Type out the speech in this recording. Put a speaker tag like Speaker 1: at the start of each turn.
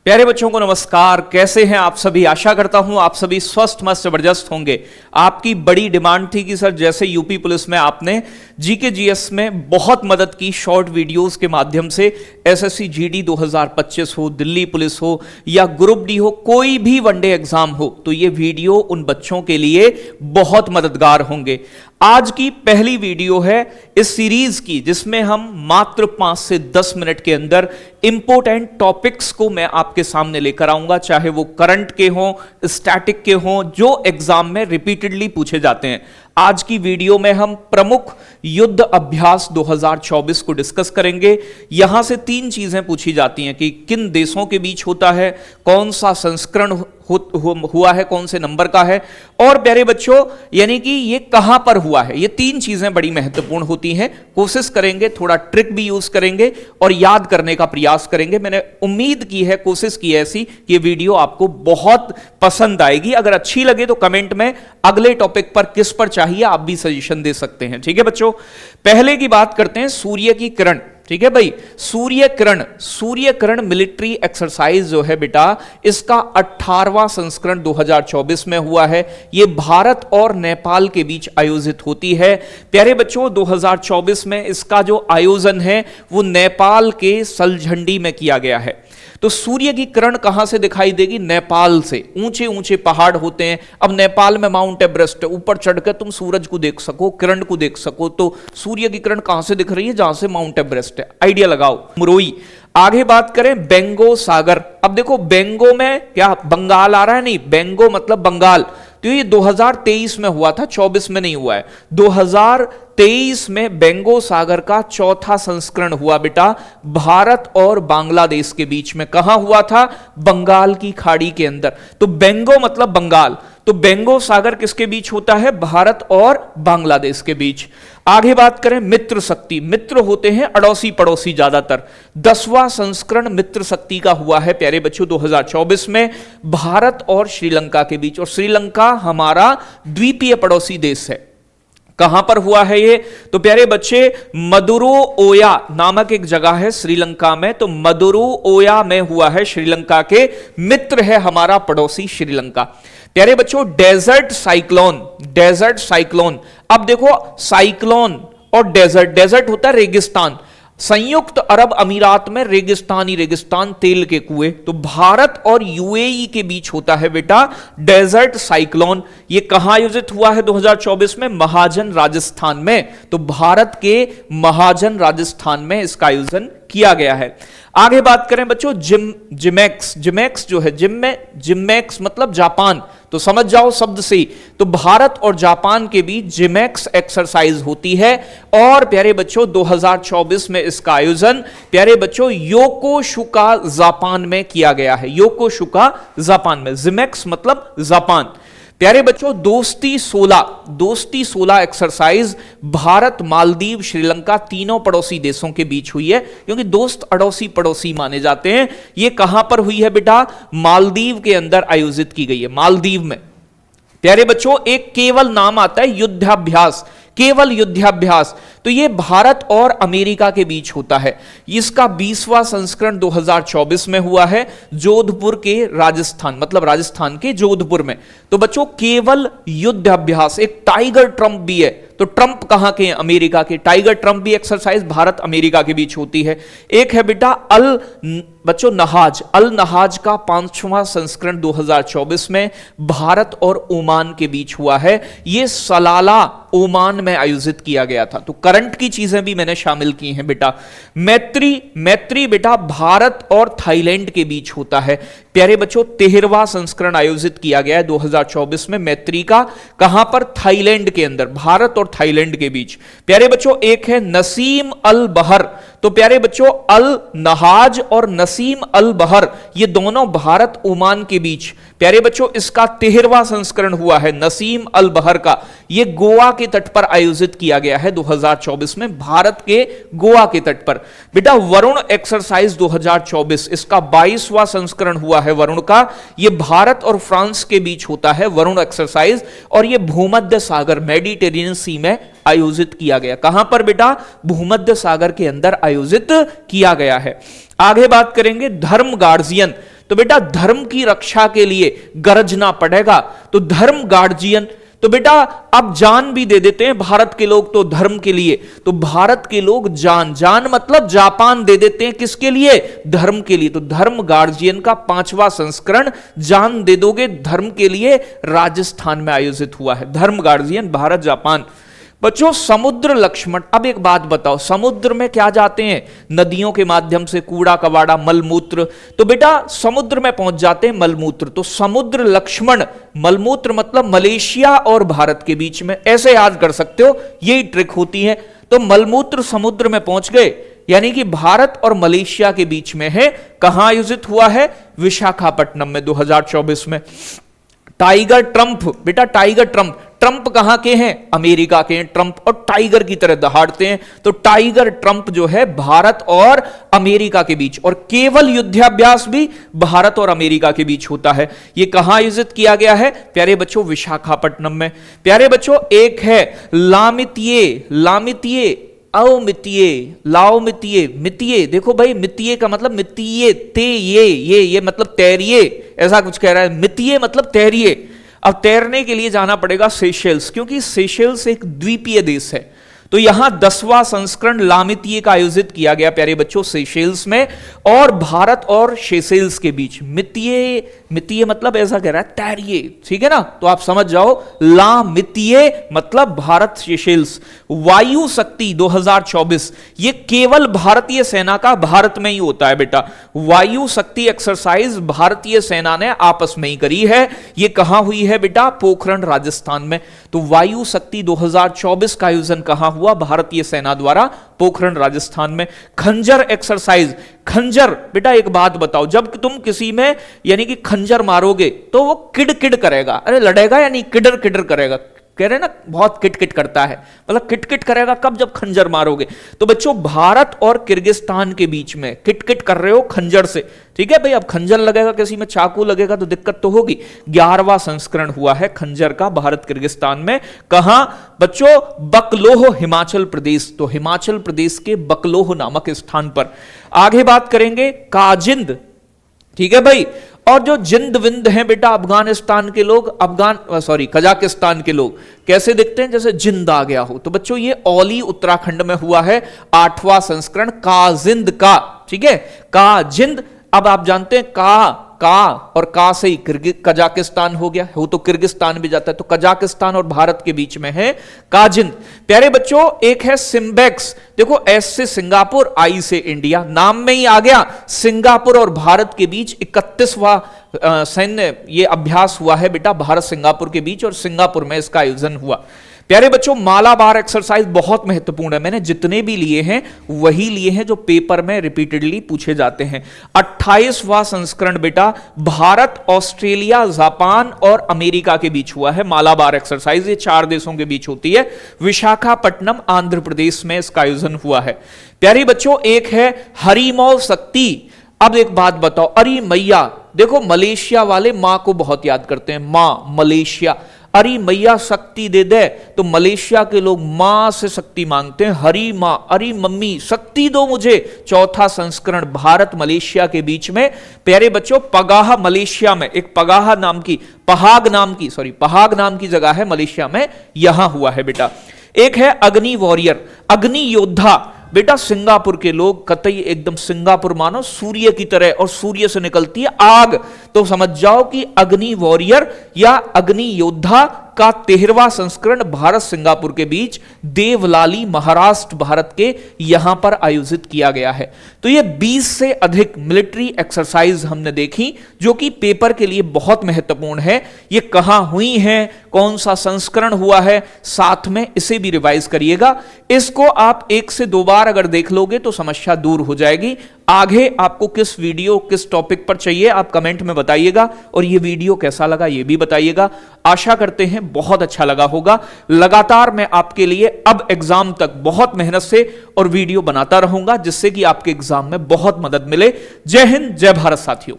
Speaker 1: प्यारे बच्चों को नमस्कार। कैसे हैं आप सभी? आशा करता हूं आप सभी स्वस्थ मस्त जबरदस्त होंगे। आपकी बड़ी डिमांड थी कि सर जैसे यूपी पुलिस में आपने जीके जीएस में बहुत मदद की शॉर्ट वीडियोस के माध्यम से, एसएससी जीडी 2025 हो, दिल्ली पुलिस हो या ग्रुप डी हो, कोई भी वनडे एग्जाम हो, तो ये वीडियो उन बच्चों के लिए बहुत मददगार होंगे। आज की पहली वीडियो है इस सीरीज की, जिसमें हम मात्र 5 से 10 मिनट के अंदर इंपॉर्टेंट टॉपिक्स को मैं आपके सामने लेकर आऊंगा, चाहे वो करंट के हों, स्टैटिक के हों, जो एग्जाम में रिपीटेडली पूछे जाते हैं। आज की वीडियो में हम प्रमुख युद्ध अभ्यास 2024 को डिस्कस करेंगे। यहां से 3 चीजें पूछी जाती हैं कि किन देशों के बीच होता है, कौन सा संस्करण हुआ है, कौन से नंबर का है, और प्यारे बच्चों यानी कि ये कहां पर हुआ है। ये 3 चीजें बड़ी महत्वपूर्ण होती हैं। कोशिश करेंगे, थोड़ा ट्रिक भी यूज करेंगे और याद करने का प्रयास करेंगे। मैंने उम्मीद की है, कोशिश की है ऐसी कि ये वीडियो आपको बहुत पसंद आएगी। अगर अच्छी लगे तो कमेंट में अगले टॉपिक पर किस पर चाहिए आप भी सजेशन दे सकते हैं। ठीक है बच्चों, पहले की बात करते हैं सूर्य की किरण। ठीक है भाई, सूर्य किरण मिलिट्री एक्सरसाइज जो है बेटा, इसका 18वां संस्करण 2024 में हुआ है। यह भारत और नेपाल के बीच आयोजित होती है। प्यारे बच्चों, 2024 में इसका जो आयोजन है वो नेपाल के सलझंडी में किया गया है। तो सूर्य की किरण कहां से दिखाई देगी? नेपाल से। ऊंचे ऊंचे पहाड़ होते हैं। अब नेपाल में माउंट एवरेस्ट है, ऊपर चढ़कर तुम सूरज को देख सको, किरण को देख सको, तो सूर्य की किरण कहां से दिख रही है? जहां से माउंट एवरेस्ट है। आइडिया लगाओ। मुरोई। आगे बात करें बेंगो सागर। अब देखो, बेंगो में क्या बंगाल आ रहा है? नहीं, बेंगो मतलब बंगाल। तो ये 2023 में हुआ था, 24 में नहीं हुआ है। 2023 में बेंगो सागर का 4था संस्करण हुआ बेटा, भारत और बांग्लादेश के बीच में। कहां हुआ था? बंगाल की खाड़ी के अंदर। तो बेंगो मतलब बंगाल, तो बेंगो सागर किसके बीच होता है? भारत और बांग्लादेश के बीच। आगे बात करें मित्र शक्ति। मित्र होते हैं अड़ोसी पड़ोसी ज्यादातर। 10वां संस्करण मित्र शक्ति का हुआ है प्यारे बच्चों 2024 में, भारत और श्रीलंका के बीच। और श्रीलंका हमारा द्वीपीय पड़ोसी देश है। कहां पर हुआ है ये? तो प्यारे बच्चे, मदुरो ओया नामक एक जगह है श्रीलंका में, तो मदुरो ओया में हुआ है। श्रीलंका के मित्र है हमारा पड़ोसी श्रीलंका। प्यारे बच्चों, डेजर्ट साइक्लोन। अब देखो, साइक्लोन और डेजर्ट होता है रेगिस्तान। संयुक्त अरब अमीरात में रेगिस्तान, तेल के कुएं। तो भारत और यूएई के बीच होता है बेटा डेजर्ट साइक्लोन। ये कहां आयोजित हुआ है 2024 में? महाजन राजस्थान में। तो भारत के महाजन राजस्थान में इसका आयोजन किया गया है। आगे बात करें बच्चों जिमेक्स जो है, जिमेक्स मतलब जापान, तो समझ जाओ शब्द से ही। तो भारत और जापान के बीच जिमेक्स एक्सरसाइज होती है। और प्यारे बच्चों 2024 में इसका आयोजन प्यारे बच्चों योकोशुका जापान में किया गया है। योकोशुका जापान में, जिमेक्स मतलब जापान। प्यारे बच्चों, दोस्ती 16 एक्सरसाइज भारत, मालदीव, श्रीलंका तीनों पड़ोसी देशों के बीच हुई है, क्योंकि दोस्त अड़ोसी पड़ोसी माने जाते हैं। ये कहां पर हुई है बेटा? मालदीव के अंदर आयोजित की गई है, मालदीव में। प्यारे बच्चों, एक केवल नाम आता है युद्धाभ्यास, केवल युद्धाभ्यास। तो यह भारत और अमेरिका के बीच होता है। इसका 20वां संस्करण 2024 में हुआ है, जोधपुर के राजस्थान, मतलब राजस्थान के जोधपुर में। तो बच्चों, केवल युद्धाभ्यास। एक टाइगर ट्रंप भी है, तो ट्रंप कहां के हैं? अमेरिका के। टाइगर ट्रंप भी एक्सरसाइज भारत अमेरिका के बीच होती है। एक है बेटा अल नहाज का 5वां संस्करण 2024 में भारत और ओमान के बीच हुआ है। यह सलाला ओमान में आयोजित किया गया था। तो करंट की चीजें भी मैंने शामिल की हैं बेटा। मैत्री बेटा भारत और थाईलैंड के बीच होता है। प्यारे बच्चों, 13वां संस्करण आयोजित किया गया है 2024 में मैत्री का। कहां पर? थाईलैंड के अंदर, भारत और थाईलैंड के बीच। प्यारे बच्चों, एक है नसीम अल बहर। तो प्यारे बच्चों, अल नहाज और नसीम अल बहर, ये दोनों भारत ओमान के बीच। प्यारे बच्चों, इसका 13वां संस्करण हुआ है नसीम अल बहर का। ये गोवा के तट पर आयोजित किया गया है 2024 में, भारत के गोवा के तट पर। बेटा वरुण एक्सरसाइज 2024, इसका 22वां संस्करण हुआ है वरुण का। ये भारत और फ्रांस के बीच होता है वरुण एक्सरसाइज, और ये भूमध्य सागर, मेडिटेरेनियन सी में आयोजित किया गया। कहां पर बेटा? भूमध्य सागर के अंदर आयोजित किया गया है। आगे बात करेंगे धर्म गार्जियन। तो बेटा धर्म की रक्षा के लिए गरजना पड़ेगा, तो धर्म गार्जियन। तो बेटा अब जान भी दे देते हैं भारत के लोग तो धर्म के लिए, तो भारत के लोग जान, जान मतलब जापान दे देते हैं किसके लिए? धर्म के लिए। तो धर्म गार्जियन का 5वां संस्करण जान दे दोगे धर्म के लिए राजस्थान में आयोजित हुआ है। धर्म गार्जियन भारत जापान। बच्चों समुद्र लक्ष्मण, अब एक बात बताओ, समुद्र में क्या जाते हैं? नदियों के माध्यम से कूड़ा कबाड़ा मलमूत्र, तो बेटा समुद्र में पहुंच जाते हैं मलमूत्र। तो समुद्र लक्ष्मण, मलमूत्र मतलब मलेशिया और भारत के बीच में, ऐसे याद कर सकते हो, यही ट्रिक होती है। तो मलमूत्र समुद्र में पहुंच गए, यानी कि भारत और मलेशिया के बीच में है। कहां आयोजित हुआ है? विशाखापट्टनम में 2024 में। टाइगर ट्रंप, बेटा टाइगर ट्रंप, ट्रंप कहां के हैं? अमेरिका के हैं ट्रंप, और टाइगर की तरह दहाड़ते हैं। तो टाइगर ट्रंप जो है भारत और अमेरिका के बीच, और केवल युद्धाभ्यास भी भारत और अमेरिका के बीच होता है। यह कहां आयोजित किया गया है प्यारे बच्चों? विशाखापट्टनम में। प्यारे बच्चों एक है लामितीय, लामितीय अवमितीय, लाओमितीय, मितीय। देखो भाई मितीय का मतलब मितीय, ते ये मतलब तैरिए, ऐसा कुछ कह रहा है। मितीय मतलब तैरिए। अब तैरने के लिए जाना पड़ेगा सेशेल्स, क्योंकि सेशेल्स एक द्वीपीय देश है। तो यहां 10वां संस्करण लामितीय का आयोजित किया गया प्यारे बच्चों सेशेल्स में, और भारत और सेशेल्स के बीच। मितीय, मितीय मतलब ऐसा कह रहा है तैरिए, ठीक है ना? तो आप समझ जाओ लामितीय मतलब भारत सेशेल्स। वायु शक्ति 2024, ये केवल भारतीय सेना का भारत में ही होता है बेटा। वायु शक्ति एक्सरसाइज भारतीय सेना ने आपस में ही करी है। ये कहां हुई है बेटा? पोखरण राजस्थान में। तो वायु शक्ति 2024 का आयोजन कहां हुआ? भारतीय सेना द्वारा पोखरण राजस्थान में। खंजर एक्सरसाइज, खंजर बेटा एक बात बताओ, जब तुम किसी में यानी कि खंजर मारोगे तो वो किड किड करेगा, अरे लड़ेगा यानी किडर किडर करेगा, कह रहे ना बहुत किटकिट करता है, मतलब किटकिट करेगा कब? जब खंजर मारोगे। तो बच्चों भारत और किर्गिस्तान के बीच में किटकिट कर रहे हो खंजर से, ठीक है भाई। अब खंजर लगेगा किसी में, चाकू लगेगा तो दिक्कत तो होगी। 11वां संस्करण हुआ है खंजर का भारत किर्गिस्तान में। कहां बच्चों? बकलोह हिमाचल प्रदेश। तो हिमाचल प्रदेश के बकलोह नामक स्थान पर। आगे बात करेंगे काजिंद, ठीक है भाई। और जो जिंद विंद हैं बेटा अफगानिस्तान के लोग, कजाकिस्तान के लोग कैसे दिखते हैं? जैसे जिंद आ गया हो। तो बच्चों ये औली उत्तराखंड में हुआ है 8वां संस्करण काजिंद का, ठीक है। काजिंद, अब आप जानते हैं का और का से ही कजाकिस्तान हो गया, हो तो किर्गिस्तान भी जाता है। तो कजाकिस्तान और भारत के बीच में है काजिंद। प्यारे बच्चों एक है सिम्बेक्स, देखो एस से सिंगापुर, आई से इंडिया, नाम में ही आ गया। सिंगापुर और भारत के बीच 31वां सैन्य ये अभ्यास हुआ है बेटा भारत सिंगापुर के बीच, और सिंगापुर में इसका आयोजन हुआ। प्यारे बच्चों मालाबार एक्सरसाइज बहुत महत्वपूर्ण है, मैंने जितने भी लिए हैं वही लिए हैं जो पेपर में रिपीटेडली पूछे जाते हैं। 28वां संस्करण बेटा भारत, ऑस्ट्रेलिया, जापान और अमेरिका के बीच हुआ है मालाबार एक्सरसाइज, ये 4 देशों के बीच होती है। विशाखापट्टनम आंध्र प्रदेश में इसका आयोजन हुआ है। प्यारे बच्चों एक है हरिमौल शक्ति। अब एक बात बताओ, अरे मैया, देखो मलेशिया वाले मां को बहुत याद करते हैं, मां मलेशिया, अरे मैया शक्ति दे दे, तो मलेशिया के लोग मां से शक्ति मांगते हैं, हरी मां, अरे मम्मी शक्ति दो मुझे। 4था संस्करण भारत मलेशिया के बीच में। प्यारे बच्चों पगाह मलेशिया में, एक पगाह नाम की, पहाग नाम की जगह है मलेशिया में, यहां हुआ है बेटा। एक है अग्नि वॉरियर, अग्नि योद्धा, बेटा सिंगापुर के लोग कतई एकदम सिंगापुर मानो सूर्य की तरह, और सूर्य से निकलती है आग, तो समझ जाओ कि अग्नि वॉरियर या अग्नि योद्धा का 13वां संस्करण भारत सिंगापुर के बीच देवलाली महाराष्ट्र भारत के यहां पर आयोजित किया गया है। तो ये 20 से अधिक मिलिट्री एक्सरसाइज हमने देखी जो कि पेपर के लिए बहुत महत्वपूर्ण है। ये कहां हुई हैं, कौन सा संस्करण हुआ है, साथ में इसे भी रिवाइज करिएगा। इसको आप 1 से 2 बार अगर देख लोगे तो समस्या दूर हो जाएगी। आगे आपको किस वीडियो किस टॉपिक पर चाहिए आप कमेंट में बताइएगा, और ये वीडियो कैसा लगा ये भी बताइएगा। आशा करते हैं बहुत अच्छा लगा होगा। लगातार मैं आपके लिए अब एग्जाम तक बहुत मेहनत से और वीडियो बनाता रहूंगा जिससे कि आपके एग्जाम में बहुत मदद मिले। जय हिंद, जय भारत साथियों।